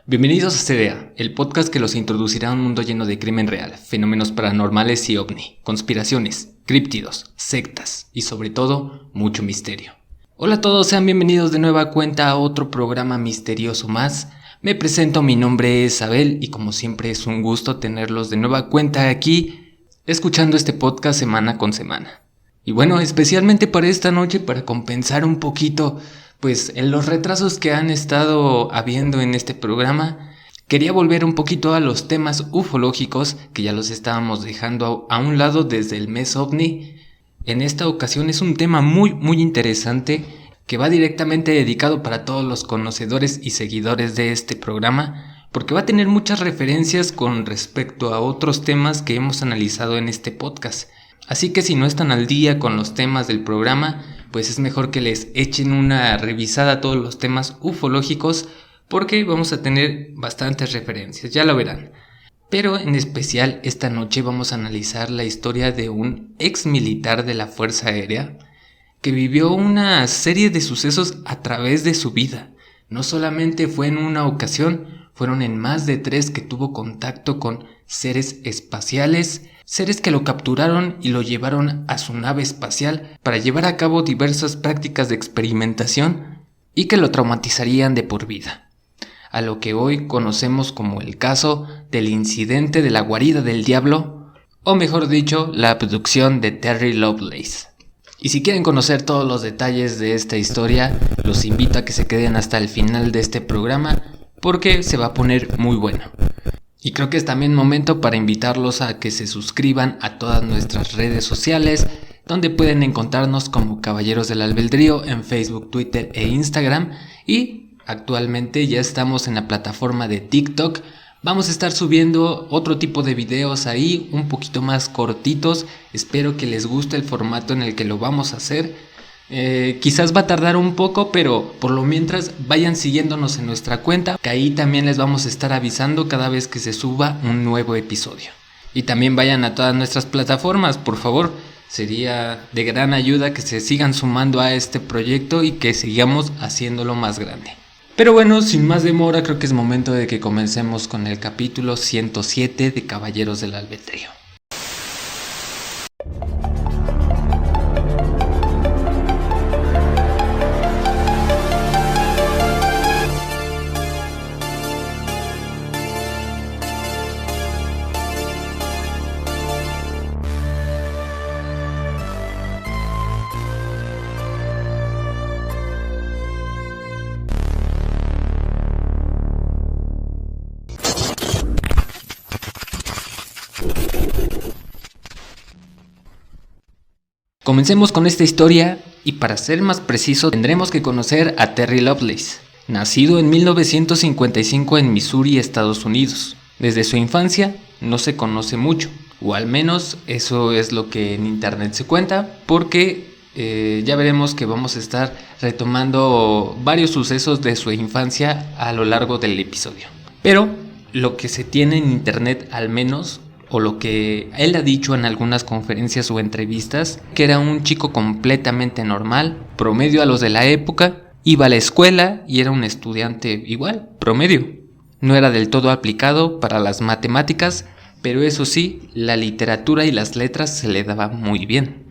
Bienvenidos a CDA, el podcast que los introducirá a un mundo lleno de crimen real, fenómenos paranormales y ovni, conspiraciones, críptidos, sectas y sobre todo, mucho misterio. Hola a todos, sean bienvenidos de nueva cuenta a otro programa misterioso más. Me presento, mi nombre es Abel y como siempre es un gusto tenerlos de nueva cuenta aquí, escuchando este podcast semana con semana. Y bueno, especialmente para esta noche, para compensar un poquito pues en los retrasos que han estado habiendo en este programa, quería volver un poquito a los temas ufológicos que ya los estábamos dejando a un lado desde el mes OVNI. En esta ocasión es un tema muy interesante que va directamente dedicado para todos los conocedores y seguidores de este programa, porque va a tener muchas referencias con respecto a otros temas que hemos analizado en este podcast. Así que si no están al día con los temas del programa, pues es mejor que les echen una revisada a todos los temas ufológicos porque vamos a tener bastantes referencias, ya lo verán. Pero en especial esta noche vamos a analizar la historia de un ex militar de la Fuerza Aérea que vivió una serie de sucesos a través de su vida. No solamente fue en una ocasión, fueron en más de 3 que tuvo contacto con seres espaciales, seres que lo capturaron y lo llevaron a su nave espacial para llevar a cabo diversas prácticas de experimentación y que lo traumatizarían de por vida. A lo que hoy conocemos como el caso del incidente de la guarida del diablo, o mejor dicho, la abducción de Terry Lovelace. Y si quieren conocer todos los detalles de esta historia, los invito a que se queden hasta el final de este programa porque se va a poner muy bueno. Y creo que es también momento para invitarlos a que se suscriban a todas nuestras redes sociales, donde pueden encontrarnos como Caballeros del Albedrío en Facebook, Twitter e Instagram. Y actualmente ya estamos en la plataforma de TikTok. Vamos a estar subiendo otro tipo de videos ahí, un poquito más cortitos. Espero que les guste el formato en el que lo vamos a hacer. Quizás va a tardar un poco, pero por lo mientras vayan siguiéndonos en nuestra cuenta, que ahí también les vamos a estar avisando cada vez que se suba un nuevo episodio. Y también vayan a todas nuestras plataformas, por favor. Sería de gran ayuda que se sigan sumando a este proyecto y que sigamos haciéndolo más grande. Pero bueno, sin más demora, creo que es momento de que comencemos con el capítulo 107 de Caballeros del Albedrío. Comencemos con esta historia y para ser más preciso tendremos que conocer a Terry Lovelace, nacido en 1955 en Missouri, Estados Unidos. Desde su infancia no se conoce mucho, o al menos eso es lo que en internet se cuenta, porque ya veremos que vamos a estar retomando varios sucesos de su infancia a lo largo del episodio. Pero lo que se tiene en internet al menos, o lo que él ha dicho en algunas conferencias o entrevistas, que era un chico completamente normal, promedio a los de la época, iba a la escuela y era un estudiante igual, promedio. No era del todo aplicado para las matemáticas, pero eso sí, la literatura y las letras se le daban muy bien.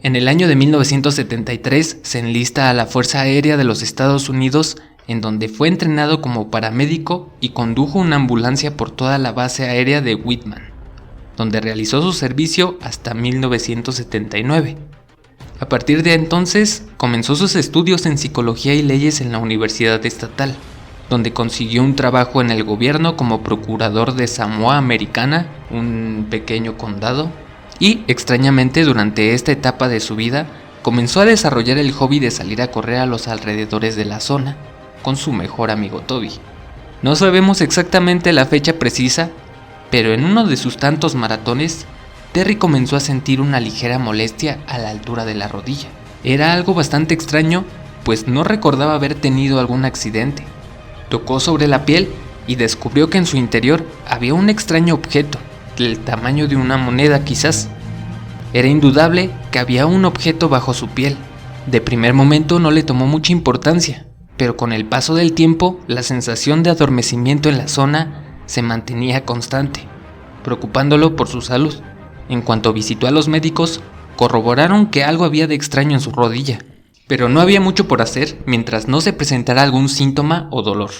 En el año de 1973 se enlista a la Fuerza Aérea de los Estados Unidos, en donde fue entrenado como paramédico y condujo una ambulancia por toda la base aérea de Whitman, donde realizó su servicio hasta 1979. A partir de entonces, comenzó sus estudios en psicología y leyes en la Universidad Estatal, donde consiguió un trabajo en el gobierno como procurador de Samoa Americana, un pequeño condado, y, extrañamente, durante esta etapa de su vida, comenzó a desarrollar el hobby de salir a correr a los alrededores de la zona, con su mejor amigo Toby. No sabemos exactamente la fecha precisa, pero en uno de sus tantos maratones, Terry comenzó a sentir una ligera molestia a la altura de la rodilla. Era algo bastante extraño, pues no recordaba haber tenido algún accidente. Tocó sobre la piel y descubrió que en su interior había un extraño objeto, del tamaño de una moneda quizás. Era indudable que había un objeto bajo su piel. De primer momento no le tomó mucha importancia, pero con el paso del tiempo la sensación de adormecimiento en la zona se mantenía constante, preocupándolo por su salud. En cuanto visitó a los médicos, corroboraron que algo había de extraño en su rodilla, pero no había mucho por hacer mientras no se presentara algún síntoma o dolor.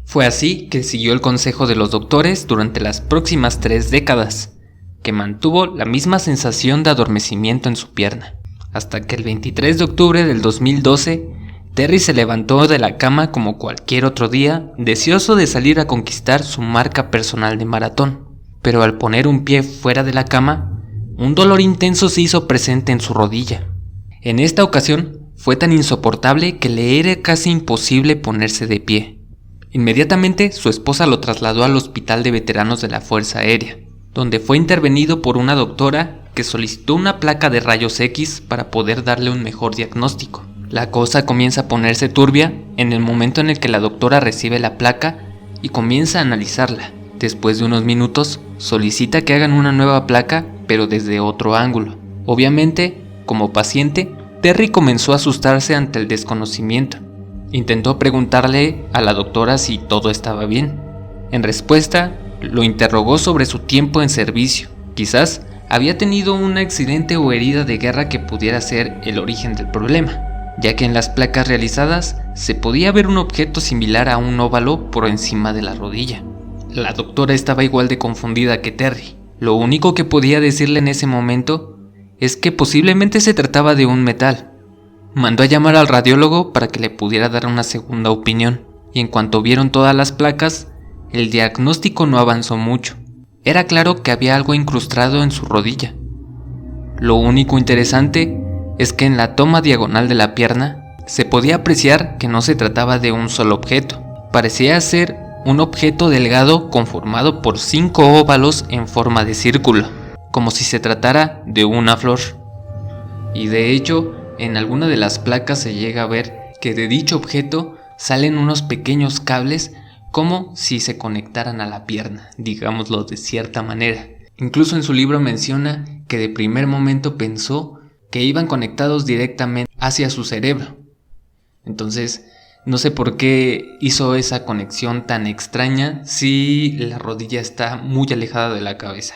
Fue así que siguió el consejo de los doctores durante las próximas 3 décadas, que mantuvo la misma sensación de adormecimiento en su pierna, hasta que el 23 de octubre del 2012, Terry se levantó de la cama como cualquier otro día, deseoso de salir a conquistar su marca personal de maratón. Pero al poner un pie fuera de la cama, un dolor intenso se hizo presente en su rodilla. En esta ocasión fue tan insoportable que le era casi imposible ponerse de pie. Inmediatamente su esposa lo trasladó al Hospital de Veteranos de la Fuerza Aérea, donde fue intervenido por una doctora que solicitó una placa de rayos X para poder darle un mejor diagnóstico. La cosa comienza a ponerse turbia en el momento en el que la doctora recibe la placa y comienza a analizarla. Después de unos minutos, solicita que hagan una nueva placa, pero desde otro ángulo. Obviamente, como paciente, Terry comenzó a asustarse ante el desconocimiento. Intentó preguntarle a la doctora si todo estaba bien. En respuesta, lo interrogó sobre su tiempo en servicio. Quizás había tenido un accidente o herida de guerra que pudiera ser el origen del problema, ya que en las placas realizadas se podía ver un objeto similar a un óvalo por encima de la rodilla. La doctora estaba igual de confundida que Terry. Lo único que podía decirle en ese momento es que posiblemente se trataba de un metal. Mandó a llamar al radiólogo para que le pudiera dar una segunda opinión, y en cuanto vieron todas las placas, el diagnóstico no avanzó mucho. Era claro que había algo incrustado en su rodilla. Lo único interesante es que en la toma diagonal de la pierna se podía apreciar que no se trataba de un solo objeto. Parecía ser un objeto delgado conformado por 5 óvalos en forma de círculo, como si se tratara de una flor. Y de hecho, en alguna de las placas se llega a ver que de dicho objeto salen unos pequeños cables como si se conectaran a la pierna, digámoslo de cierta manera. Incluso en su libro menciona que de primer momento pensó que iban conectados directamente hacia su cerebro. Entonces, no sé por qué hizo esa conexión tan extraña si la rodilla está muy alejada de la cabeza.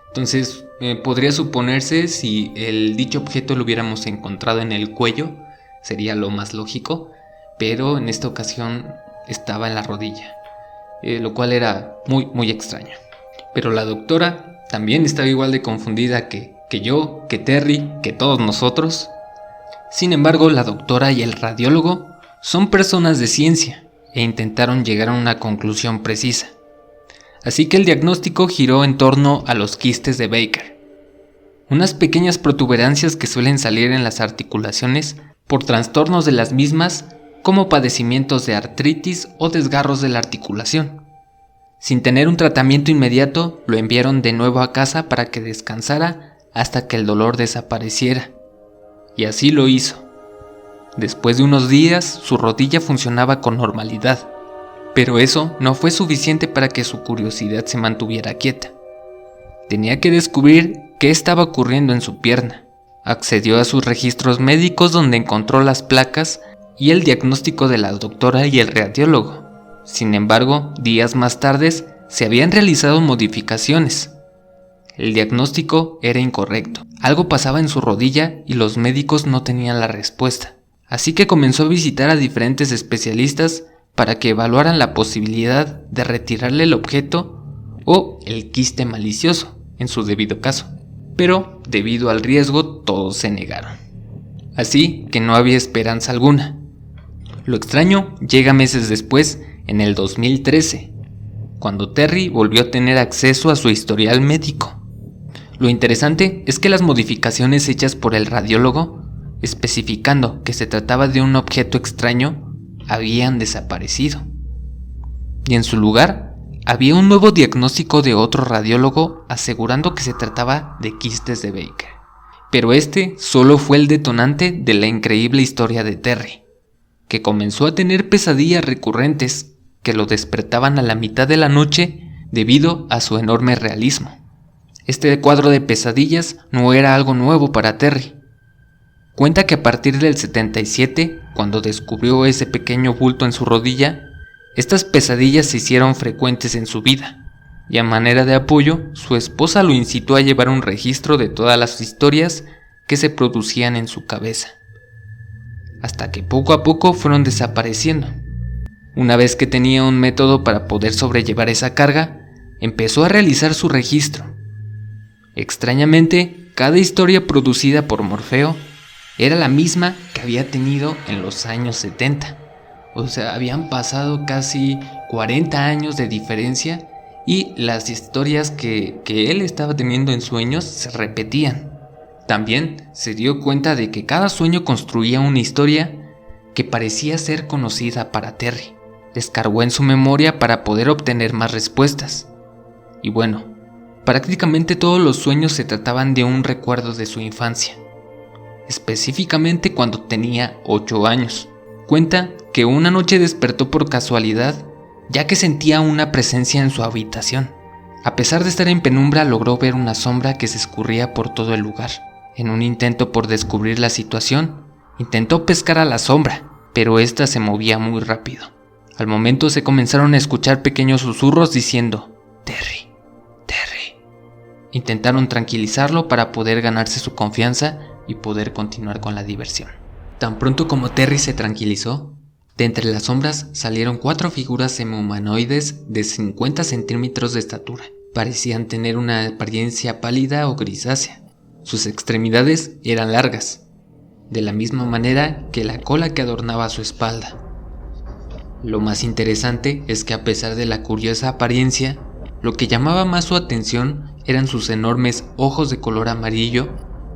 Entonces, podría suponerse si el dicho objeto lo hubiéramos encontrado en el cuello, sería lo más lógico, pero en esta ocasión estaba en la rodilla, lo cual era muy extraño. Pero la doctora también estaba igual de confundida que yo, que Terry, que todos nosotros. Sin embargo, la doctora y el radiólogo son personas de ciencia e intentaron llegar a una conclusión precisa. Así que el diagnóstico giró en torno a los quistes de Baker, unas pequeñas protuberancias que suelen salir en las articulaciones por trastornos de las mismas, como padecimientos de artritis o desgarros de la articulación. Sin tener un tratamiento inmediato, lo enviaron de nuevo a casa para que descansara hasta que el dolor desapareciera. Y así lo hizo. Después de unos días, su rodilla funcionaba con normalidad. Pero eso no fue suficiente para que su curiosidad se mantuviera quieta. Tenía que descubrir qué estaba ocurriendo en su pierna. Accedió a sus registros médicos donde encontró las placas y el diagnóstico de la doctora y el radiólogo. Sin embargo, días más tarde se habían realizado modificaciones. El diagnóstico era incorrecto. Algo pasaba en su rodilla y los médicos no tenían la respuesta. Así que comenzó a visitar a diferentes especialistas para que evaluaran la posibilidad de retirarle el objeto o el quiste malicioso en su debido caso. Pero debido al riesgo todos se negaron. Así que no había esperanza alguna. Lo extraño llega meses después, en el 2013, cuando Terry volvió a tener acceso a su historial médico. Lo interesante es que las modificaciones hechas por el radiólogo, especificando que se trataba de un objeto extraño, habían desaparecido. Y en su lugar, había un nuevo diagnóstico de otro radiólogo asegurando que se trataba de quistes de Baker. Pero este solo fue el detonante de la increíble historia de Terry, que comenzó a tener pesadillas recurrentes que lo despertaban a la mitad de la noche debido a su enorme realismo. Este cuadro de pesadillas no era algo nuevo para Terry. Cuenta que a partir del 77, cuando descubrió ese pequeño bulto en su rodilla, estas pesadillas se hicieron frecuentes en su vida, y a manera de apoyo, su esposa lo incitó a llevar un registro de todas las historias que se producían en su cabeza, hasta que poco a poco fueron desapareciendo. Una vez que tenía un método para poder sobrellevar esa carga, empezó a realizar su registro. Extrañamente, cada historia producida por Morfeo era la misma que había tenido en los años 70. O sea, habían pasado casi 40 años de diferencia y las historias que él estaba teniendo en sueños se repetían. También se dio cuenta de que cada sueño construía una historia que parecía ser conocida para Terry. Descargó en su memoria para poder obtener más respuestas. Y bueno, prácticamente todos los sueños se trataban de un recuerdo de su infancia, específicamente cuando tenía 8 años. Cuenta que una noche despertó por casualidad, ya que sentía una presencia en su habitación. A pesar de estar en penumbra, logró ver una sombra que se escurría por todo el lugar. En un intento por descubrir la situación, intentó pescar a la sombra, pero ésta se movía muy rápido. Al momento se comenzaron a escuchar pequeños susurros diciendo «Terry, Terry». Intentaron tranquilizarlo para poder ganarse su confianza y poder continuar con la diversión. Tan pronto como Terry se tranquilizó, de entre las sombras salieron 4 figuras semi-humanoides de 50 centímetros de estatura. Parecían tener una apariencia pálida o grisácea. Sus extremidades eran largas, de la misma manera que la cola que adornaba su espalda. Lo más interesante es que a pesar de la curiosa apariencia, lo que llamaba más su atención eran sus enormes ojos de color amarillo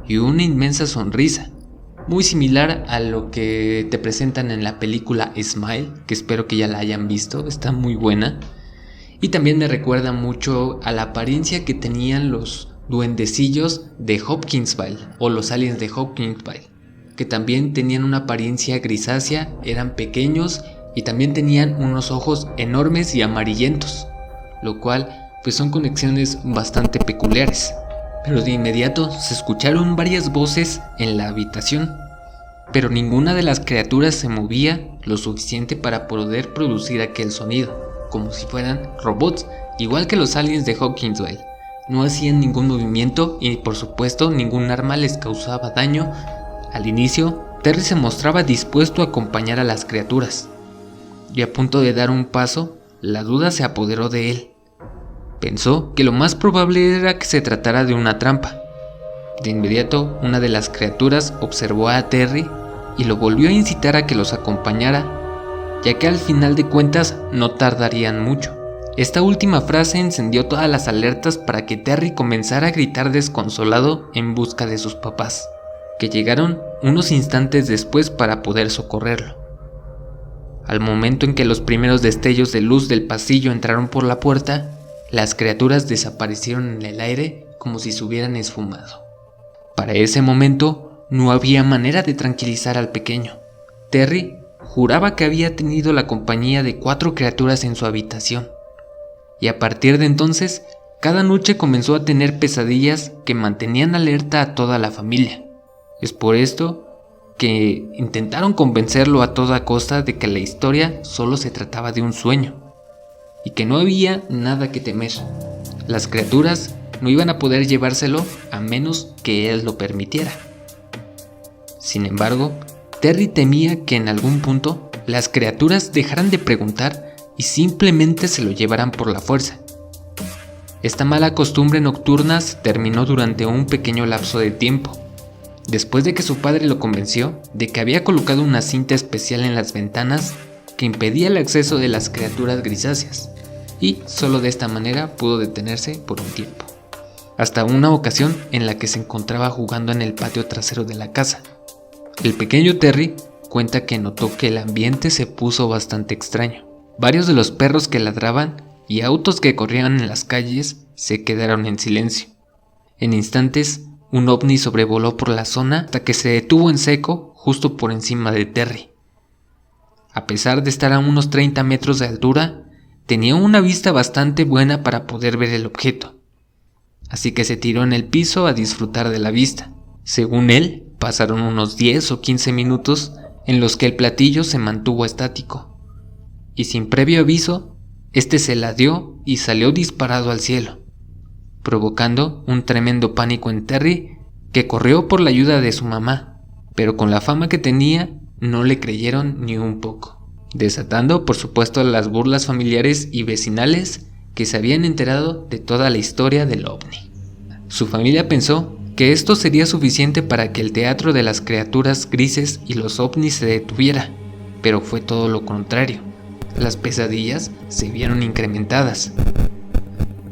y una inmensa sonrisa, muy similar a lo que te presentan en la película Smile, que espero que ya la hayan visto, está muy buena. Y también me recuerda mucho a la apariencia que tenían los duendecillos de Hopkinsville o los aliens de Hopkinsville, que también tenían una apariencia grisácea, eran pequeños y también tenían unos ojos enormes y amarillentos, lo cual pues son conexiones bastante peculiares. Pero de inmediato se escucharon varias voces en la habitación, pero ninguna de las criaturas se movía lo suficiente para poder producir aquel sonido, como si fueran robots, igual que los aliens de Hopkinsville. No hacían ningún movimiento y por supuesto ningún arma les causaba daño. Al inicio, Terry se mostraba dispuesto a acompañar a las criaturas, y a punto de dar un paso, la duda se apoderó de él. Pensó que lo más probable era que se tratara de una trampa. De inmediato, una de las criaturas observó a Terry y lo volvió a incitar a que los acompañara, ya que al final de cuentas no tardarían mucho. Esta última frase encendió todas las alertas para que Terry comenzara a gritar desconsolado en busca de sus papás, que llegaron unos instantes después para poder socorrerlo. Al momento en que los primeros destellos de luz del pasillo entraron por la puerta, las criaturas desaparecieron en el aire como si se hubieran esfumado. Para ese momento no había manera de tranquilizar al pequeño. Terry juraba que había tenido la compañía de 4 criaturas en su habitación, y a partir de entonces cada noche comenzó a tener pesadillas que mantenían alerta a toda la familia. Es por esto que intentaron convencerlo a toda costa de que la historia solo se trataba de un sueño y que no había nada que temer. Las criaturas no iban a poder llevárselo a menos que él lo permitiera. Sin embargo, Terry temía que en algún punto las criaturas dejaran de preguntar y simplemente se lo llevaran por la fuerza. Esta mala costumbre nocturna se terminó durante un pequeño lapso de tiempo, después de que su padre lo convenció de que había colocado una cinta especial en las ventanas que impedía el acceso de las criaturas grisáceas, y solo de esta manera pudo detenerse por un tiempo. Hasta una ocasión en la que se encontraba jugando en el patio trasero de la casa. El pequeño Terry cuenta que notó que el ambiente se puso bastante extraño. Varios de los perros que ladraban y autos que corrían en las calles se quedaron en silencio. En instantes, un ovni sobrevoló por la zona hasta que se detuvo en seco justo por encima de Terry. A pesar de estar a unos 30 metros de altura, tenía una vista bastante buena para poder ver el objeto, así que se tiró en el piso a disfrutar de la vista. Según él, pasaron unos 10 o 15 minutos en los que el platillo se mantuvo estático, y sin previo aviso, este se ladeó y salió disparado al cielo, provocando un tremendo pánico en Terry, que corrió por la ayuda de su mamá, pero con la fama que tenía, no le creyeron ni un poco, desatando por supuesto las burlas familiares y vecinales que se habían enterado de toda la historia del ovni. Su familia pensó que esto sería suficiente para que el teatro de las criaturas grises y los ovnis se detuviera, pero fue todo lo contrario. Las pesadillas se vieron incrementadas.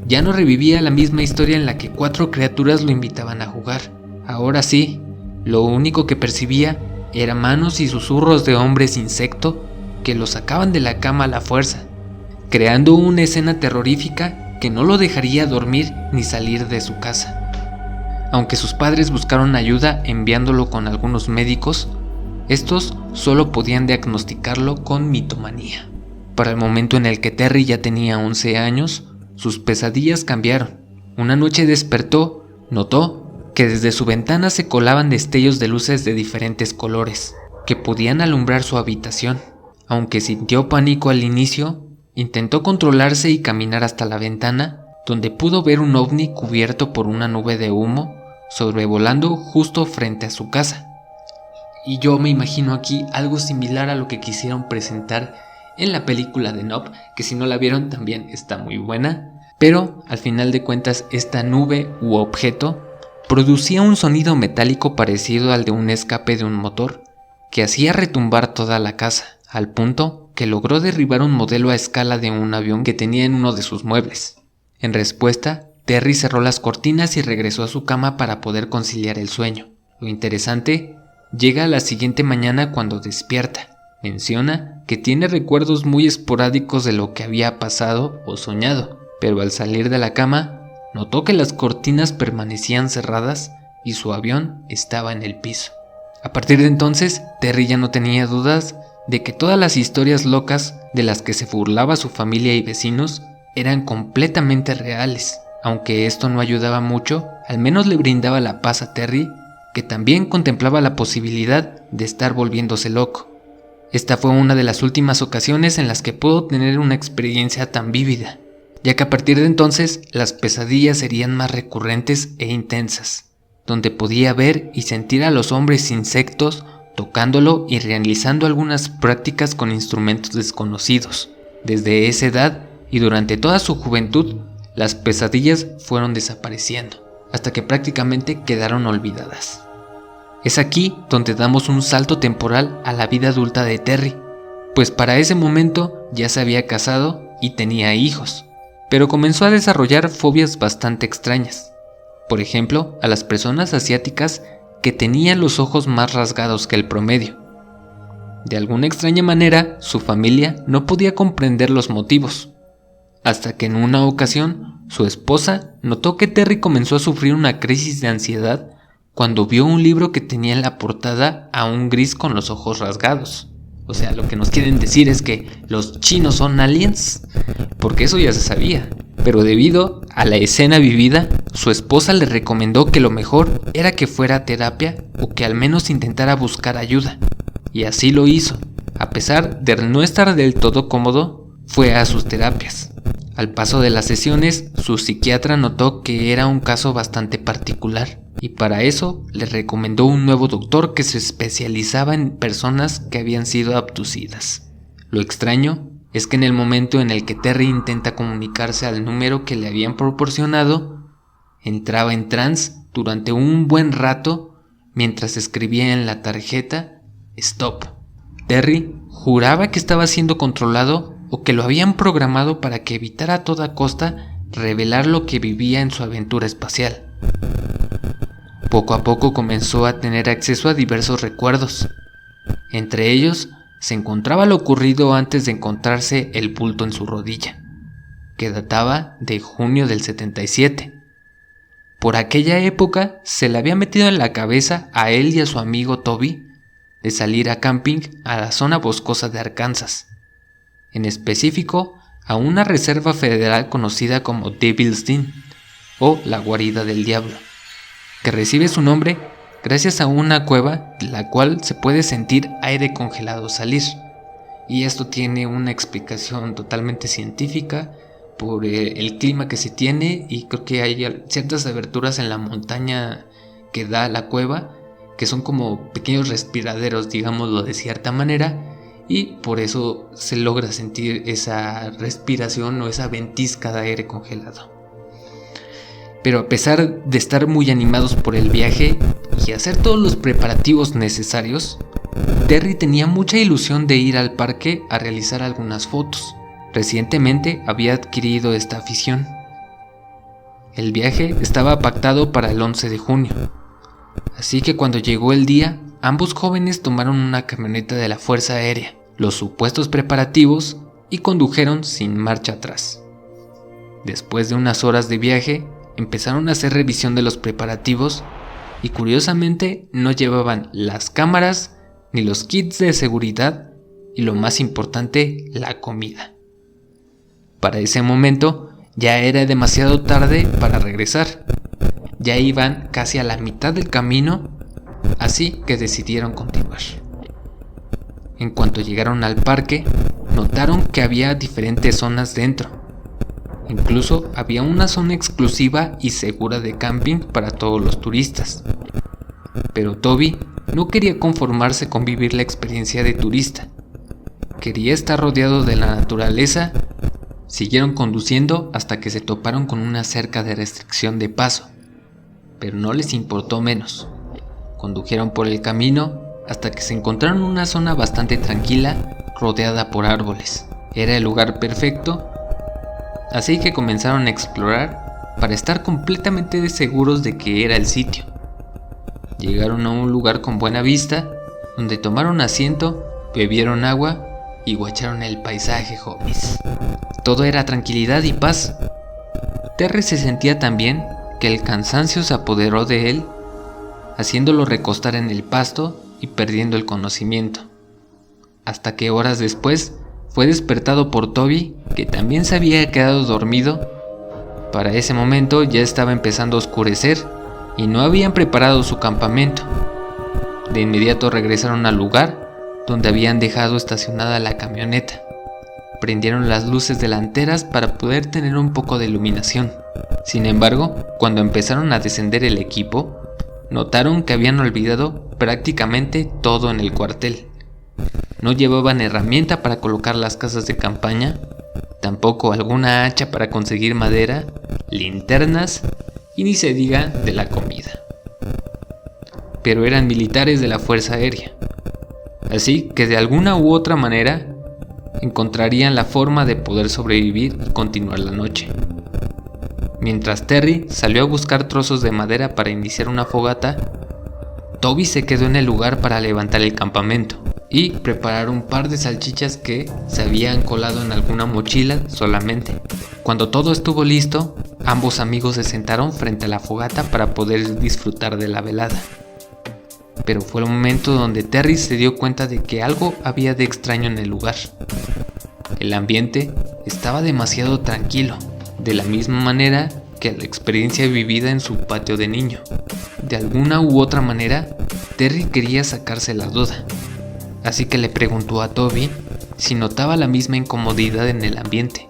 Ya no revivía la misma historia en la que 4 criaturas lo invitaban a jugar. Ahora sí, lo único que percibía eran manos y susurros de hombres insecto que lo sacaban de la cama a la fuerza, creando una escena terrorífica que no lo dejaría dormir ni salir de su casa. Aunque sus padres buscaron ayuda enviándolo con algunos médicos, estos solo podían diagnosticarlo con mitomanía. Para el momento en el que Terry ya tenía 11 años, sus pesadillas cambiaron. Una noche despertó, notó que desde su ventana se colaban destellos de luces de diferentes colores, que podían alumbrar su habitación. Aunque sintió pánico al inicio, intentó controlarse y caminar hasta la ventana, donde pudo ver un ovni cubierto por una nube de humo, sobrevolando justo frente a su casa. Y yo me imagino aquí algo similar a lo que quisieron presentar en la película de Nope, que si no la vieron también está muy buena, pero al final de cuentas esta nube u objeto producía un sonido metálico parecido al de un escape de un motor, que hacía retumbar toda la casa, al punto que logró derribar un modelo a escala de un avión que tenía en uno de sus muebles. En respuesta, Terry cerró las cortinas y regresó a su cama para poder conciliar el sueño. Lo interesante llega a la siguiente mañana cuando despierta. Menciona que tiene recuerdos muy esporádicos de lo que había pasado o soñado, pero al salir de la cama, notó que las cortinas permanecían cerradas y su avión estaba en el piso. A partir de entonces, Terry ya no tenía dudas de que todas las historias locas de las que se burlaba su familia y vecinos eran completamente reales. Aunque esto no ayudaba mucho, al menos le brindaba la paz a Terry, que también contemplaba la posibilidad de estar volviéndose loco. Esta fue una de las últimas ocasiones en las que pudo tener una experiencia tan vívida, ya que a partir de entonces las pesadillas serían más recurrentes e intensas, donde podía ver y sentir a los hombres insectos tocándolo y realizando algunas prácticas con instrumentos desconocidos. Desde esa edad y durante toda su juventud, las pesadillas fueron desapareciendo, hasta que prácticamente quedaron olvidadas. Es aquí donde damos un salto temporal a la vida adulta de Terry, pues para ese momento ya se había casado y tenía hijos, pero comenzó a desarrollar fobias bastante extrañas. Por ejemplo, a las personas asiáticas que tenían los ojos más rasgados que el promedio. De alguna extraña manera, su familia no podía comprender los motivos, hasta que en una ocasión su esposa notó que Terry comenzó a sufrir una crisis de ansiedad cuando vio un libro que tenía en la portada a un gris con los ojos rasgados. O sea, lo que nos quieren decir es que los chinos son aliens, porque eso ya se sabía. Pero debido a la escena vivida, su esposa le recomendó que lo mejor era que fuera a terapia o que al menos intentara buscar ayuda. Y así lo hizo. A pesar de no estar del todo cómodo, fue a sus terapias. Al paso de las sesiones, su psiquiatra notó que era un caso bastante particular y para eso le recomendó un nuevo doctor que se especializaba en personas que habían sido abducidas. Lo extraño es que en el momento en el que Terry intenta comunicarse al número que le habían proporcionado, entraba en trance durante un buen rato mientras escribía en la tarjeta "Stop". Terry juraba que estaba siendo controlado o que lo habían programado para que evitara a toda costa revelar lo que vivía en su aventura espacial. Poco a poco comenzó a tener acceso a diversos recuerdos. Entre ellos se encontraba lo ocurrido antes de encontrarse el bulto en su rodilla, que databa de junio del 77. Por aquella época se le había metido en la cabeza a él y a su amigo Toby de salir a camping a la zona boscosa de Arkansas, en específico a una reserva federal conocida como Devil's Den o la guarida del diablo, que recibe su nombre gracias a una cueva de la cual se puede sentir aire congelado salir. Y esto tiene una explicación totalmente científica por el clima que se tiene, y creo que hay ciertas aberturas en la montaña que da la cueva que son como pequeños respiraderos, digámoslo de cierta manera, y por eso se logra sentir esa respiración o esa ventisca de aire congelado. Pero a pesar de estar muy animados por el viaje y hacer todos los preparativos necesarios, Terry tenía mucha ilusión de ir al parque a realizar algunas fotos. Recientemente había adquirido esta afición. El viaje estaba pactado para el 11 de junio, así que cuando llegó el día, ambos jóvenes tomaron una camioneta de la Fuerza Aérea, los supuestos preparativos, y condujeron sin marcha atrás. Después de unas horas de viaje, empezaron a hacer revisión de los preparativos y curiosamente no llevaban las cámaras ni los kits de seguridad y, lo más importante, la comida. Para ese momento ya era demasiado tarde para regresar. Ya iban casi a la mitad del camino, así que decidieron continuar. En cuanto llegaron al parque, notaron que había diferentes zonas dentro. Incluso había una zona exclusiva y segura de camping para todos los turistas. Pero Toby no quería conformarse con vivir la experiencia de turista. Quería estar rodeado de la naturaleza. Siguieron conduciendo hasta que se toparon con una cerca de restricción de paso, pero no les importó menos. Condujeron por el camino hasta que se encontraron en una zona bastante tranquila, rodeada por árboles. Era el lugar perfecto, así que comenzaron a explorar para estar completamente seguros de que era el sitio. Llegaron a un lugar con buena vista, donde tomaron asiento, bebieron agua y guacharon el paisaje, homies. Todo era tranquilidad y paz. Terry se sentía tan bien que el cansancio se apoderó de él, haciéndolo recostar en el pasto y perdiendo el conocimiento. Hasta que horas después fue despertado por Toby, que también se había quedado dormido. Para ese momento ya estaba empezando a oscurecer y no habían preparado su campamento. De inmediato regresaron al lugar donde habían dejado estacionada la camioneta. Prendieron las luces delanteras para poder tener un poco de iluminación. Sin embargo, cuando empezaron a descender el equipo, notaron que habían olvidado prácticamente todo en el cuartel. No llevaban herramienta para colocar las casas de campaña, tampoco alguna hacha para conseguir madera, linternas y ni se diga de la comida. Pero eran militares de la Fuerza Aérea, así que de alguna u otra manera encontrarían la forma de poder sobrevivir y continuar la noche. Mientras Terry salió a buscar trozos de madera para iniciar una fogata, Toby se quedó en el lugar para levantar el campamento y preparar un par de salchichas que se habían colado en alguna mochila solamente. Cuando todo estuvo listo, ambos amigos se sentaron frente a la fogata para poder disfrutar de la velada. Pero fue el momento donde Terry se dio cuenta de que algo había de extraño en el lugar. El ambiente estaba demasiado tranquilo, de la misma manera que la experiencia vivida en su patio de niño. De alguna u otra manera, Terry quería sacarse la duda, así que le preguntó a Toby si notaba la misma incomodidad en el ambiente,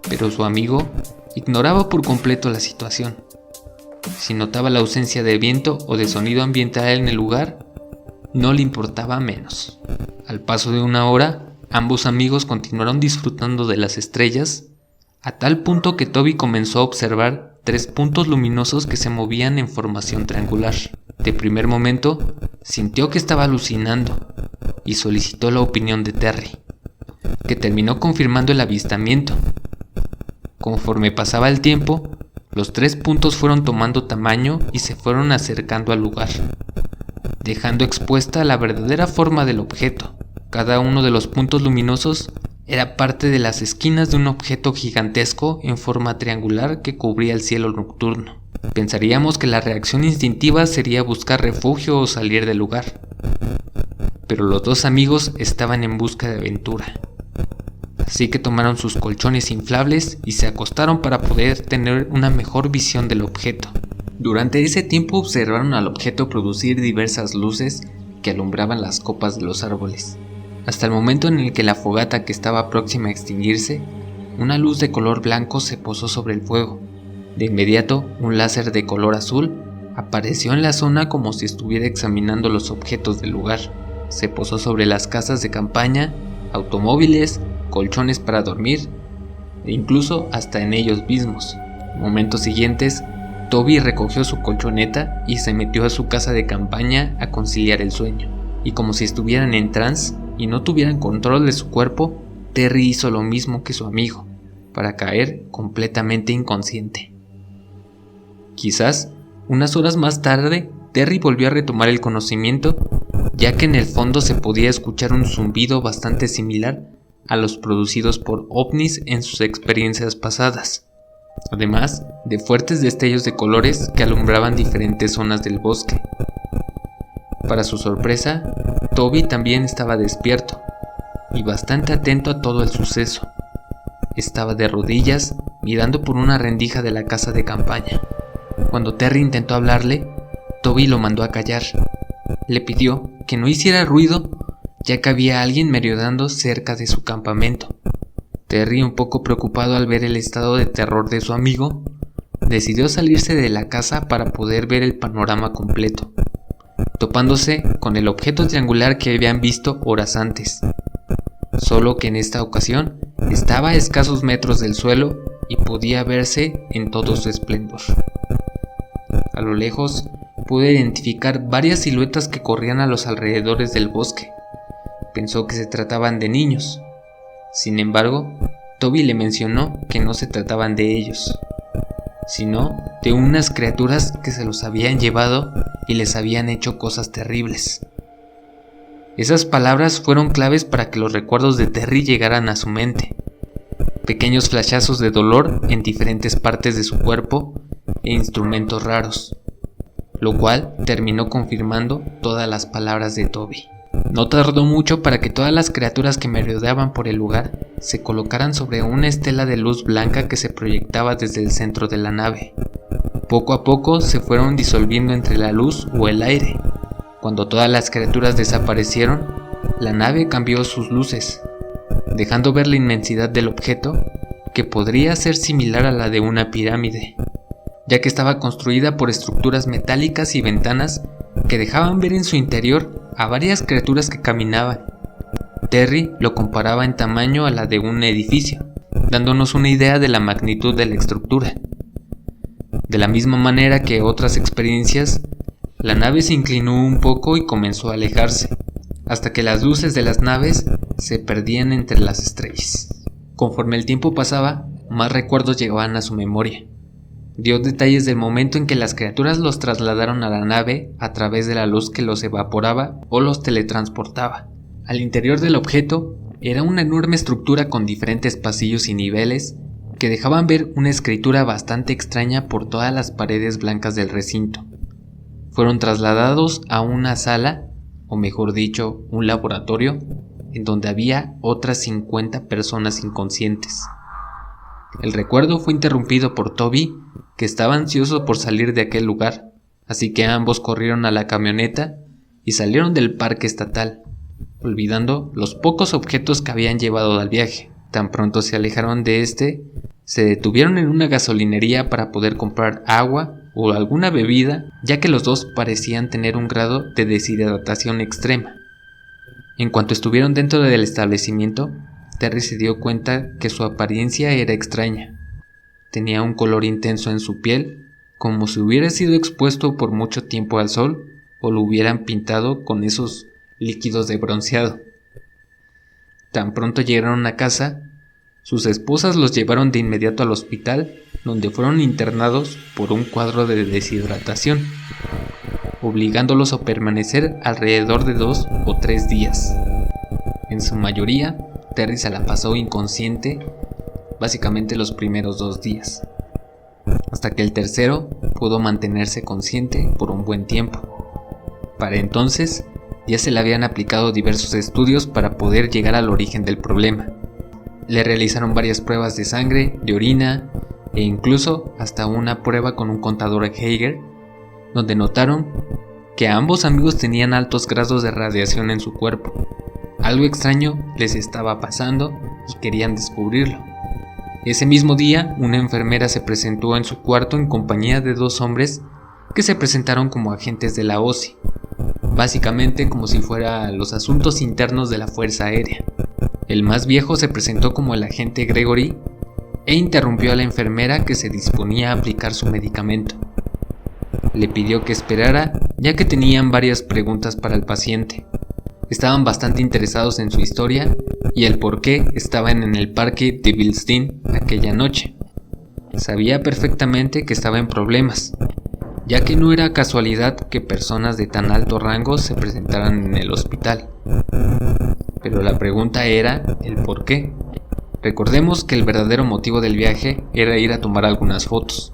pero su amigo ignoraba por completo la situación. Si notaba la ausencia de viento o de sonido ambiental en el lugar, no le importaba menos. Al paso de una hora, ambos amigos continuaron disfrutando de las estrellas, a tal punto que Toby comenzó a observar 3 puntos luminosos que se movían en formación triangular. De primer momento, sintió que estaba alucinando y solicitó la opinión de Terry, que terminó confirmando el avistamiento. Conforme pasaba el tiempo, los 3 puntos fueron tomando tamaño y se fueron acercando al lugar, dejando expuesta la verdadera forma del objeto. Cada uno de los puntos luminosos era parte de las esquinas de un objeto gigantesco en forma triangular que cubría el cielo nocturno. Pensaríamos que la reacción instintiva sería buscar refugio o salir del lugar, pero los dos amigos estaban en busca de aventura. Así que tomaron sus colchones inflables y se acostaron para poder tener una mejor visión del objeto. Durante ese tiempo observaron al objeto producir diversas luces que alumbraban las copas de los árboles, hasta el momento en el que la fogata, que estaba próxima a extinguirse, una luz de color blanco se posó sobre el fuego. De inmediato, un láser de color azul apareció en la zona como si estuviera examinando los objetos del lugar. Se posó sobre las casas de campaña, automóviles, colchones para dormir e incluso hasta en ellos mismos. Momentos siguientes, Toby recogió su colchoneta y se metió a su casa de campaña a conciliar el sueño. Y como si estuvieran en trance y no tuvieran control de su cuerpo, Terry hizo lo mismo que su amigo, para caer completamente inconsciente. Quizás, unas horas más tarde, Terry volvió a retomar el conocimiento, ya que en el fondo se podía escuchar un zumbido bastante similar a los producidos por ovnis en sus experiencias pasadas, además de fuertes destellos de colores que alumbraban diferentes zonas del bosque. Para su sorpresa, Toby también estaba despierto y bastante atento a todo el suceso. Estaba de rodillas mirando por una rendija de la casa de campaña. Cuando Terry intentó hablarle, Toby lo mandó a callar. Le pidió que no hiciera ruido, ya que había alguien merodeando cerca de su campamento. Terry, un poco preocupado al ver el estado de terror de su amigo, decidió salirse de la casa para poder ver el panorama completo, topándose con el objeto triangular que habían visto horas antes, solo que en esta ocasión estaba a escasos metros del suelo y podía verse en todo su esplendor. A lo lejos pude identificar varias siluetas que corrían a los alrededores del bosque. Pensó que se trataban de niños. Sin embargo, Toby le mencionó que no se trataban de ellos, sino de unas criaturas que se los habían llevado y les habían hecho cosas terribles. Esas palabras fueron claves para que los recuerdos de Terry llegaran a su mente. Pequeños flashazos de dolor en diferentes partes de su cuerpo e instrumentos raros, lo cual terminó confirmando todas las palabras de Toby. No tardó mucho para que todas las criaturas que merodeaban por el lugar se colocaran sobre una estela de luz blanca que se proyectaba desde el centro de la nave. Poco a poco se fueron disolviendo entre la luz o el aire. Cuando todas las criaturas desaparecieron, la nave cambió sus luces, dejando ver la inmensidad del objeto, que podría ser similar a la de una pirámide, ya que estaba construida por estructuras metálicas y ventanas que dejaban ver en su interior a varias criaturas que caminaban. Terry lo comparaba en tamaño a la de un edificio, dándonos una idea de la magnitud de la estructura. De la misma manera que otras experiencias, la nave se inclinó un poco y comenzó a alejarse, hasta que las luces de las naves se perdían entre las estrellas. Conforme el tiempo pasaba, más recuerdos llegaban a su memoria. Dio detalles del momento en que las criaturas los trasladaron a la nave a través de la luz que los evaporaba o los teletransportaba. Al interior del objeto era una enorme estructura con diferentes pasillos y niveles que dejaban ver una escritura bastante extraña por todas las paredes blancas del recinto. Fueron trasladados a una sala, o mejor dicho, un laboratorio, en donde había otras 50 personas inconscientes. El recuerdo fue interrumpido por Toby, que estaba ansioso por salir de aquel lugar, así que ambos corrieron a la camioneta y salieron del parque estatal, olvidando los pocos objetos que habían llevado al viaje. Tan pronto se alejaron de este, se detuvieron en una gasolinería para poder comprar agua o alguna bebida, ya que los dos parecían tener un grado de deshidratación extrema. En cuanto estuvieron dentro del establecimiento, Terry se dio cuenta que su apariencia era extraña. Tenía un color intenso en su piel, como si hubiera sido expuesto por mucho tiempo al sol o lo hubieran pintado con esos líquidos de bronceado. Tan pronto llegaron a casa, sus esposas los llevaron de inmediato al hospital, donde fueron internados por un cuadro de deshidratación, obligándolos a permanecer alrededor de 2 o 3 días. En su mayoría, Terry se la pasó inconsciente básicamente los primeros 2 días, hasta que el tercero pudo mantenerse consciente por un buen tiempo. Para entonces, ya se le habían aplicado diversos estudios para poder llegar al origen del problema. Le realizaron varias pruebas de sangre, de orina e incluso hasta una prueba con un contador Geiger, donde notaron que ambos amigos tenían altos grados de radiación en su cuerpo. Algo extraño les estaba pasando y querían descubrirlo. Ese mismo día, una enfermera se presentó en su cuarto en compañía de 2 hombres que se presentaron como agentes de la OSI, básicamente como si fueran los asuntos internos de la Fuerza Aérea. El más viejo se presentó como el agente Gregory e interrumpió a la enfermera que se disponía a aplicar su medicamento. Le pidió que esperara, ya que tenían varias preguntas para el paciente. Estaban bastante interesados en su historia y el por qué estaban en el parque de Bilstein aquella noche. Sabía perfectamente que estaba en problemas, ya que no era casualidad que personas de tan alto rango se presentaran en el hospital. Pero la pregunta era el por qué. Recordemos que el verdadero motivo del viaje era ir a tomar algunas fotos.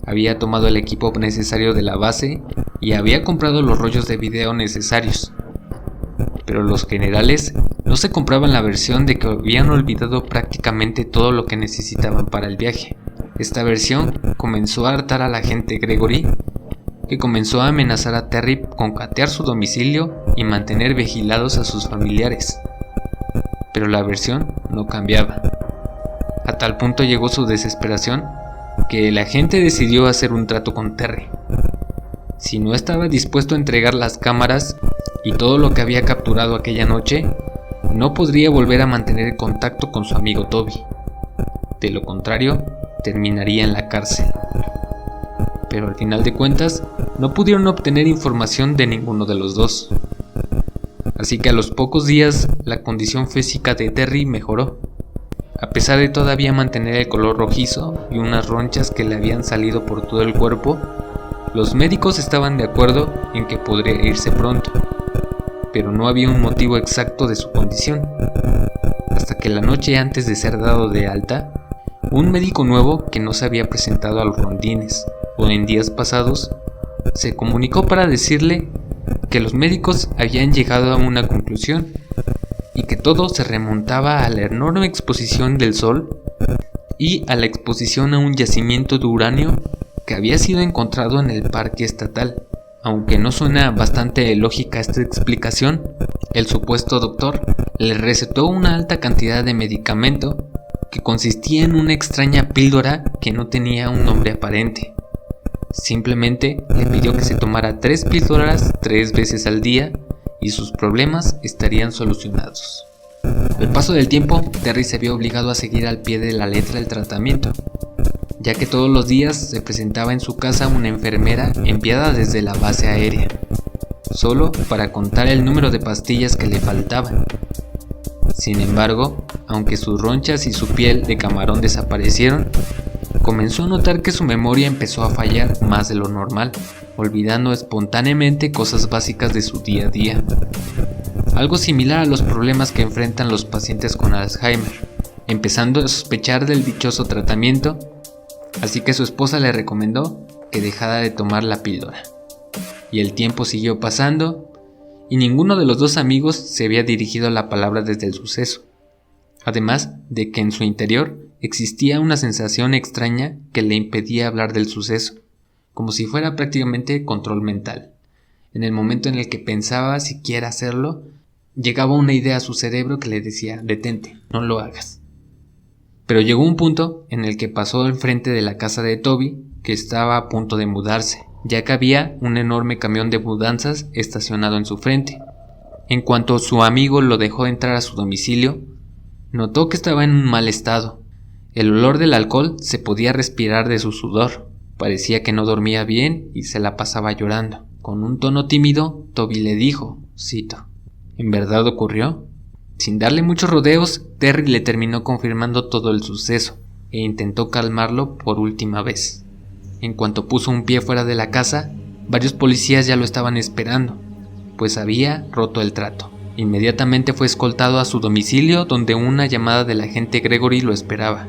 Había tomado el equipo necesario de la base y había comprado los rollos de video necesarios. Pero los generales no se compraban la versión de que habían olvidado prácticamente todo lo que necesitaban para el viaje. Esta versión comenzó a hartar al agente Gregory, que comenzó a amenazar a Terry con catear su domicilio y mantener vigilados a sus familiares. Pero la versión no cambiaba. A tal punto llegó su desesperación que el agente decidió hacer un trato con Terry. Si no estaba dispuesto a entregar las cámaras y todo lo que había capturado aquella noche, no podría volver a mantener contacto con su amigo Toby. De lo contrario, terminaría en la cárcel. Pero al final de cuentas, no pudieron obtener información de ninguno de los dos. Así que a los pocos días, la condición física de Terry mejoró. A pesar de todavía mantener el color rojizo y unas ronchas que le habían salido por todo el cuerpo, los médicos estaban de acuerdo en que podría irse pronto, pero no había un motivo exacto de su condición. Hasta que la noche antes de ser dado de alta, un médico nuevo que no se había presentado a los rondines o en días pasados, se comunicó para decirle que los médicos habían llegado a una conclusión y que todo se remontaba a la enorme exposición del sol y a la exposición a un yacimiento de uranio que había sido encontrado en el parque estatal. Aunque no suena bastante lógica esta explicación, el supuesto doctor le recetó una alta cantidad de medicamento que consistía en una extraña píldora que no tenía un nombre aparente. Simplemente le pidió que se tomara 3 píldoras 3 veces al día y sus problemas estarían solucionados. Al paso del tiempo, Terry se vio obligado a seguir al pie de la letra el tratamiento, ya que todos los días se presentaba en su casa una enfermera enviada desde la base aérea, solo para contar el número de pastillas que le faltaban. Sin embargo, aunque sus ronchas y su piel de camarón desaparecieron, comenzó a notar que su memoria empezó a fallar más de lo normal, olvidando espontáneamente cosas básicas de su día a día. Algo similar a los problemas que enfrentan los pacientes con Alzheimer, empezando a sospechar del dichoso tratamiento, así que su esposa le recomendó que dejara de tomar la píldora. Y el tiempo siguió pasando, y ninguno de los dos amigos se había dirigido la palabra desde el suceso, además de que en su interior existía una sensación extraña que le impedía hablar del suceso, como si fuera prácticamente control mental. En el momento en el que pensaba siquiera hacerlo, llegaba una idea a su cerebro que le decía: detente, no lo hagas. Pero llegó un punto en el que pasó enfrente de la casa de Toby, que estaba a punto de mudarse, ya que había un enorme camión de mudanzas estacionado en su frente. En cuanto su amigo lo dejó entrar a su domicilio, notó que estaba en un mal estado. El olor del alcohol se podía respirar de su sudor. Parecía que no dormía bien y se la pasaba llorando. Con un tono tímido, Toby le dijo, cito: ¿en verdad ocurrió? Sin darle muchos rodeos, Terry le terminó confirmando todo el suceso e intentó calmarlo por última vez. En cuanto puso un pie fuera de la casa, varios policías ya lo estaban esperando, pues había roto el trato. Inmediatamente fue escoltado a su domicilio, donde una llamada del agente Gregory lo esperaba,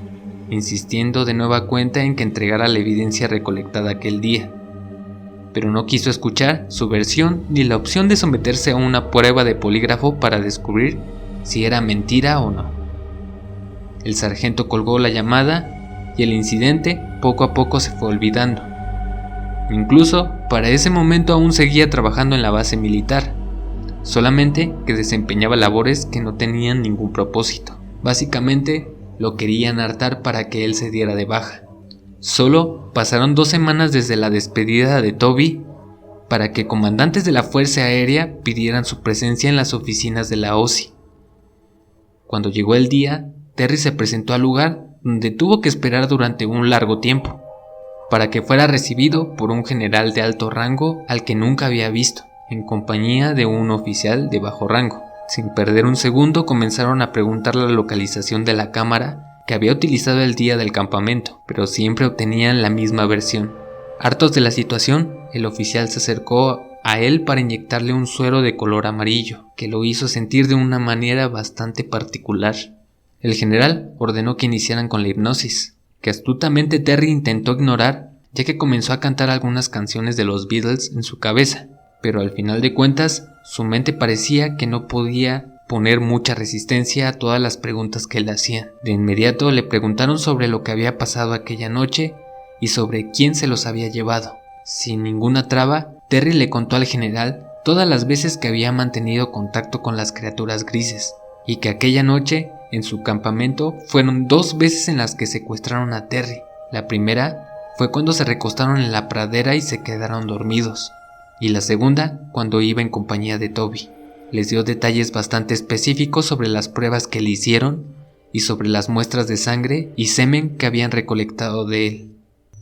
insistiendo de nueva cuenta en que entregara la evidencia recolectada aquel día. Pero no quiso escuchar su versión ni la opción de someterse a una prueba de polígrafo para descubrir si era mentira o no. El sargento colgó la llamada y el incidente poco a poco se fue olvidando. Incluso para ese momento aún seguía trabajando en la base militar, solamente que desempeñaba labores que no tenían ningún propósito. Básicamente lo querían hartar para que él se diera de baja. Solo pasaron 2 semanas desde la despedida de Toby para que comandantes de la Fuerza Aérea pidieran su presencia en las oficinas de la OSI. Cuando llegó el día, Terry se presentó al lugar donde tuvo que esperar durante un largo tiempo, para que fuera recibido por un general de alto rango al que nunca había visto, en compañía de un oficial de bajo rango. Sin perder un segundo comenzaron a preguntar la localización de la cámara que había utilizado el día del campamento, pero siempre obtenían la misma versión. Hartos de la situación, el oficial se acercó a él para inyectarle un suero de color amarillo, que lo hizo sentir de una manera bastante particular. El general ordenó que iniciaran con la hipnosis, que astutamente Terry intentó ignorar, ya que comenzó a cantar algunas canciones de los Beatles en su cabeza, pero al final de cuentas, su mente parecía que no podía poner mucha resistencia a todas las preguntas que le hacían. De inmediato le preguntaron sobre lo que había pasado aquella noche y sobre quién se los había llevado. Sin ninguna traba, Terry le contó al general todas las veces que había mantenido contacto con las criaturas grises, y que aquella noche, en su campamento, fueron 2 veces en las que secuestraron a Terry. La primera fue cuando se recostaron en la pradera y se quedaron dormidos, y la segunda cuando iba en compañía de Toby. Les dio detalles bastante específicos sobre las pruebas que le hicieron y sobre las muestras de sangre y semen que habían recolectado de él.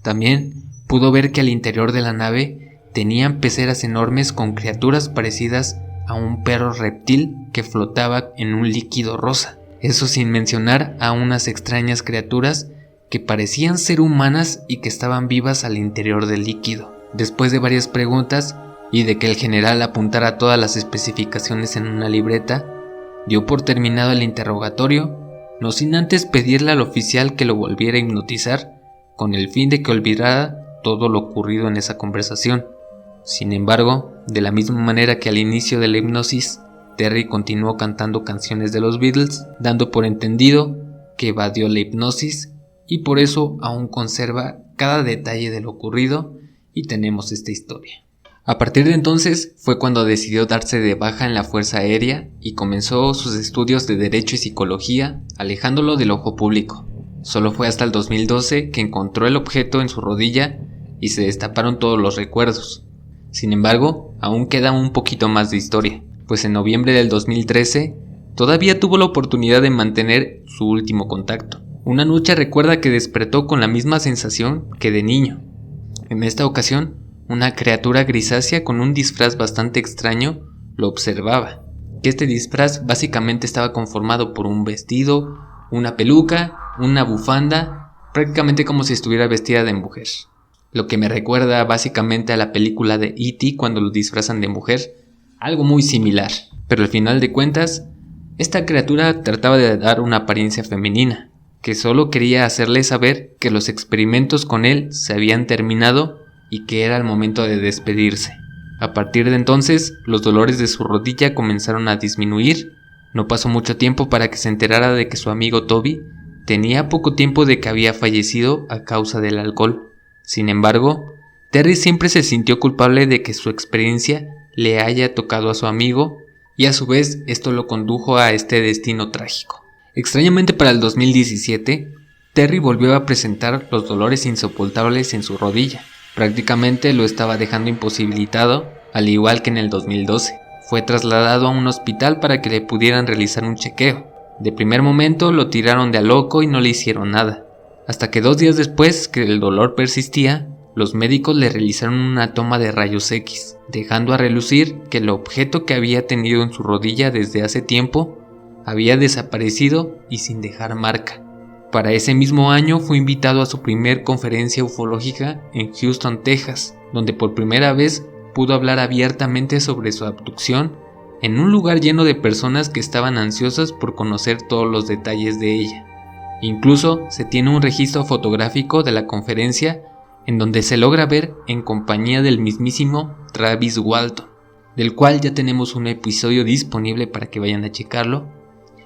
También pudo ver que al interior de la nave tenían peceras enormes con criaturas parecidas a un perro reptil que flotaba en un líquido rosa. Eso sin mencionar a unas extrañas criaturas que parecían ser humanas y que estaban vivas al interior del líquido. Después de varias preguntas y de que el general apuntara todas las especificaciones en una libreta, dio por terminado el interrogatorio, no sin antes pedirle al oficial que lo volviera a hipnotizar con el fin de que olvidara todo lo ocurrido en esa conversación. Sin embargo, de la misma manera que al inicio de la hipnosis, Terry continuó cantando canciones de los Beatles, dando por entendido que evadió la hipnosis y por eso aún conserva cada detalle de lo ocurrido y tenemos esta historia. A partir de entonces fue cuando decidió darse de baja en la Fuerza Aérea y comenzó sus estudios de Derecho y Psicología, alejándolo del ojo público. Solo fue hasta el 2012 que encontró el objeto en su rodilla y se destaparon todos los recuerdos. Sin embargo, aún queda un poquito más de historia, pues en noviembre del 2013 todavía tuvo la oportunidad de mantener su último contacto. Una noche recuerda que despertó con la misma sensación que de niño. En esta ocasión, una criatura grisácea con un disfraz bastante extraño lo observaba, que este disfraz básicamente estaba conformado por un vestido, una peluca, una bufanda, prácticamente como si estuviera vestida de mujer. Lo que me recuerda básicamente a la película de E.T. cuando lo disfrazan de mujer, algo muy similar. Pero al final de cuentas, esta criatura trataba de dar una apariencia femenina, que solo quería hacerle saber que los experimentos con él se habían terminado y que era el momento de despedirse. A partir de entonces, los dolores de su rodilla comenzaron a disminuir. No pasó mucho tiempo para que se enterara de que su amigo Toby tenía poco tiempo de que había fallecido a causa del alcohol. Sin embargo, Terry siempre se sintió culpable de que su experiencia le haya tocado a su amigo y a su vez esto lo condujo a este destino trágico. Extrañamente para el 2017, Terry volvió a presentar los dolores insoportables en su rodilla. Prácticamente lo estaba dejando imposibilitado, al igual que en el 2012. Fue trasladado a un hospital para que le pudieran realizar un chequeo. De primer momento lo tiraron de a loco y no le hicieron nada. Hasta que 2 días después que el dolor persistía, los médicos le realizaron una toma de rayos X, dejando a relucir que el objeto que había tenido en su rodilla desde hace tiempo había desaparecido y sin dejar marca. Para ese mismo año fue invitado a su primer conferencia ufológica en Houston, Texas, donde por primera vez pudo hablar abiertamente sobre su abducción en un lugar lleno de personas que estaban ansiosas por conocer todos los detalles de ella. Incluso se tiene un registro fotográfico de la conferencia en donde se logra ver en compañía del mismísimo Travis Walton, del cual ya tenemos un episodio disponible para que vayan a checarlo,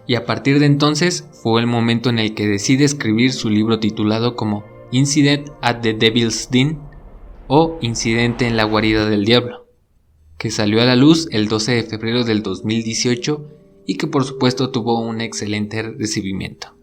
y a partir de entonces fue el momento en el que decide escribir su libro titulado como Incident at the Devil's Den o Incidente en la guarida del diablo, que salió a la luz el 12 de febrero del 2018 y que por supuesto tuvo un excelente recibimiento.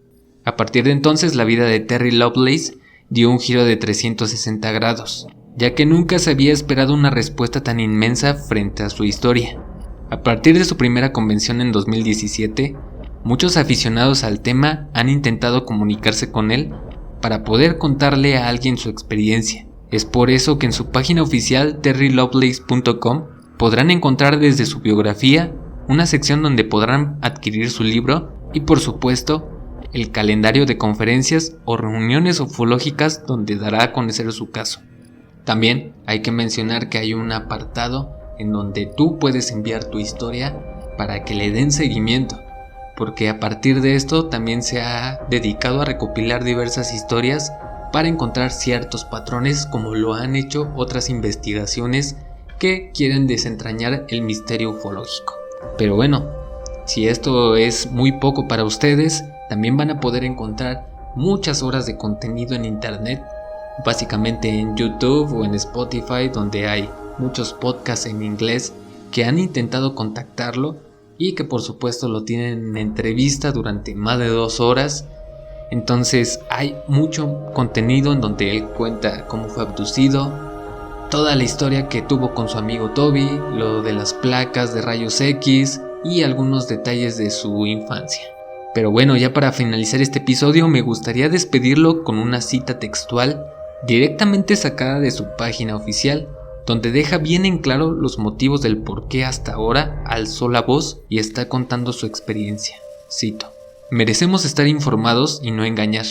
A partir de entonces la vida de Terry Lovelace dio un giro de 360 grados, ya que nunca se había esperado una respuesta tan inmensa frente a su historia. A partir de su primera convención en 2017, muchos aficionados al tema han intentado comunicarse con él para poder contarle a alguien su experiencia. Es por eso que en su página oficial terrylovelace.com podrán encontrar desde su biografía una sección donde podrán adquirir su libro y por supuesto el calendario de conferencias o reuniones ufológicas donde dará a conocer su caso. También hay que mencionar que hay un apartado en donde tú puedes enviar tu historia para que le den seguimiento, porque a partir de esto también se ha dedicado a recopilar diversas historias para encontrar ciertos patrones, como lo han hecho otras investigaciones que quieren desentrañar el misterio ufológico. Pero bueno, si esto es muy poco para ustedes, también van a poder encontrar muchas horas de contenido en internet, básicamente en YouTube o en Spotify, donde hay muchos podcasts en inglés que han intentado contactarlo y que por supuesto lo tienen en entrevista durante más de 2 horas. Entonces hay mucho contenido en donde él cuenta cómo fue abducido, toda la historia que tuvo con su amigo Toby, lo de las placas de rayos X y algunos detalles de su infancia. Pero bueno, ya para finalizar este episodio me gustaría despedirlo con una cita textual directamente sacada de su página oficial, donde deja bien en claro los motivos del por qué hasta ahora alzó la voz y está contando su experiencia. Cito: "Merecemos estar informados y no engañar.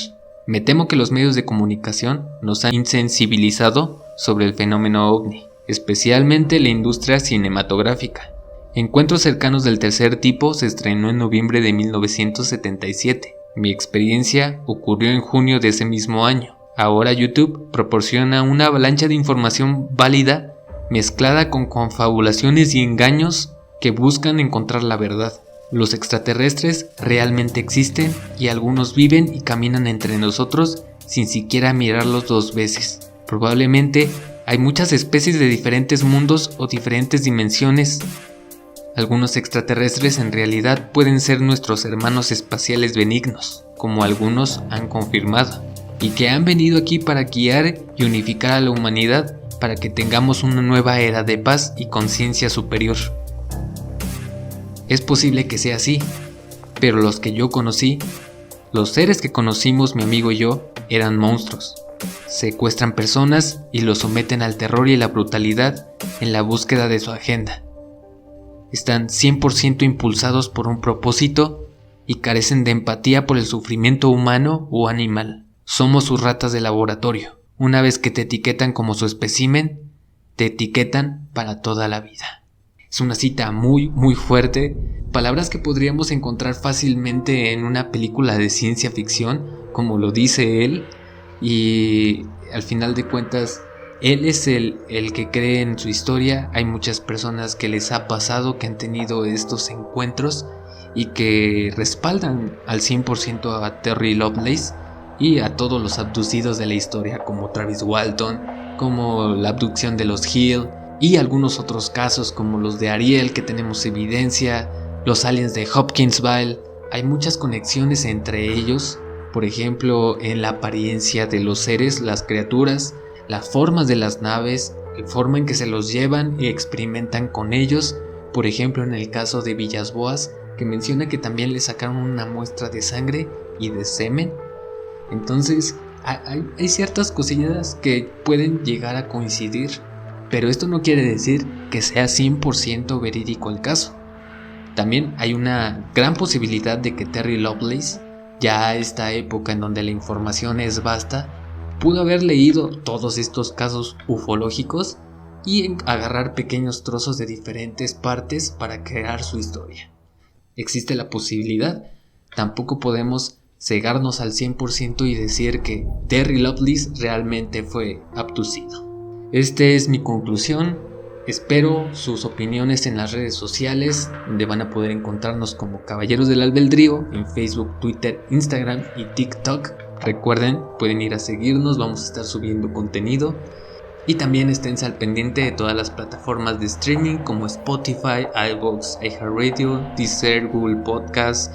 Me temo que los medios de comunicación nos han insensibilizado sobre el fenómeno ovni, especialmente la industria cinematográfica. Encuentros cercanos del tercer tipo se estrenó en noviembre de 1977. Mi experiencia ocurrió en junio de ese mismo año. Ahora YouTube proporciona una avalancha de información válida mezclada con confabulaciones y engaños que buscan encontrar la verdad. Los extraterrestres realmente existen y algunos viven y caminan entre nosotros sin siquiera mirarlos 2 veces. Probablemente hay muchas especies de diferentes mundos o diferentes dimensiones. Algunos extraterrestres en realidad pueden ser nuestros hermanos espaciales benignos, como algunos han confirmado, y que han venido aquí para guiar y unificar a la humanidad para que tengamos una nueva era de paz y conciencia superior. Es posible que sea así, pero los que yo conocí, los seres que conocimos mi amigo y yo, eran monstruos. Secuestran personas y los someten al terror y la brutalidad en la búsqueda de su agenda. Están 100% impulsados por un propósito y carecen de empatía por el sufrimiento humano o animal. Somos sus ratas de laboratorio. Una vez que te etiquetan como su espécimen, te etiquetan para toda la vida". Es una cita muy fuerte, palabras que podríamos encontrar fácilmente en una película de ciencia ficción, como lo dice él, y al final de cuentas él es el que cree en su historia. Hay muchas personas que les ha pasado, que han tenido estos encuentros y que respaldan al 100% a Terry Lovelace y a todos los abducidos de la historia, como Travis Walton, como la abducción de los Hill y algunos otros casos como los de Ariel, que tenemos evidencia, los aliens de Hopkinsville. Hay muchas conexiones entre ellos, por ejemplo en la apariencia de los seres, las criaturas, las formas de las naves, la forma en que se los llevan y experimentan con ellos. Por ejemplo en el caso de Villas-Boas, que menciona que también le sacaron una muestra de sangre y de semen. Entonces hay ciertas cosillas que pueden llegar a coincidir, pero esto no quiere decir que sea 100% verídico el caso. También hay una gran posibilidad de que Terry Lovelace, ya a esta época en donde la información es vasta, pudo haber leído todos estos casos ufológicos y agarrar pequeños trozos de diferentes partes para crear su historia. Existe la posibilidad. Tampoco podemos cegarnos al 100% y decir que Terry Lovelace realmente fue abducido. Esta es mi conclusión. Espero sus opiniones en las redes sociales, donde van a poder encontrarnos como Caballeros del Albedrío en Facebook, Twitter, Instagram y TikTok. Recuerden, pueden ir a seguirnos, vamos a estar subiendo contenido. Y también esténse al pendiente de todas las plataformas de streaming como Spotify, iVoox, iHeartRadio, Deezer, Google Podcast,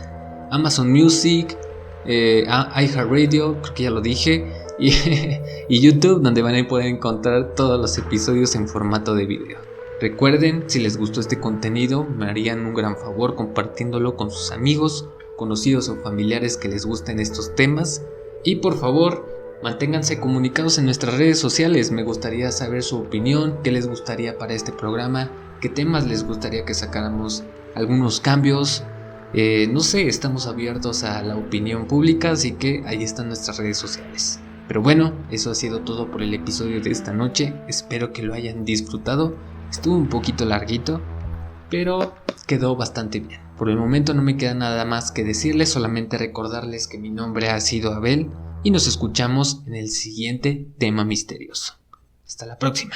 Amazon Music, iHeartRadio, creo que ya lo dije, y YouTube, donde van a poder encontrar todos los episodios en formato de video. Recuerden, si les gustó este contenido, me harían un gran favor compartiéndolo con sus amigos, conocidos o familiares que les gusten estos temas. Y por favor, manténganse comunicados en nuestras redes sociales. Me gustaría saber su opinión, qué les gustaría para este programa, qué temas les gustaría que sacáramos algunos cambios. No sé, estamos abiertos a la opinión pública, así que ahí están nuestras redes sociales. Pero bueno, eso ha sido todo por el episodio de esta noche. Espero que lo hayan disfrutado. Estuvo un poquito larguito, pero quedó bastante bien. Por el momento no me queda nada más que decirles, solamente recordarles que mi nombre ha sido Abel y nos escuchamos en el siguiente tema misterioso. Hasta la próxima.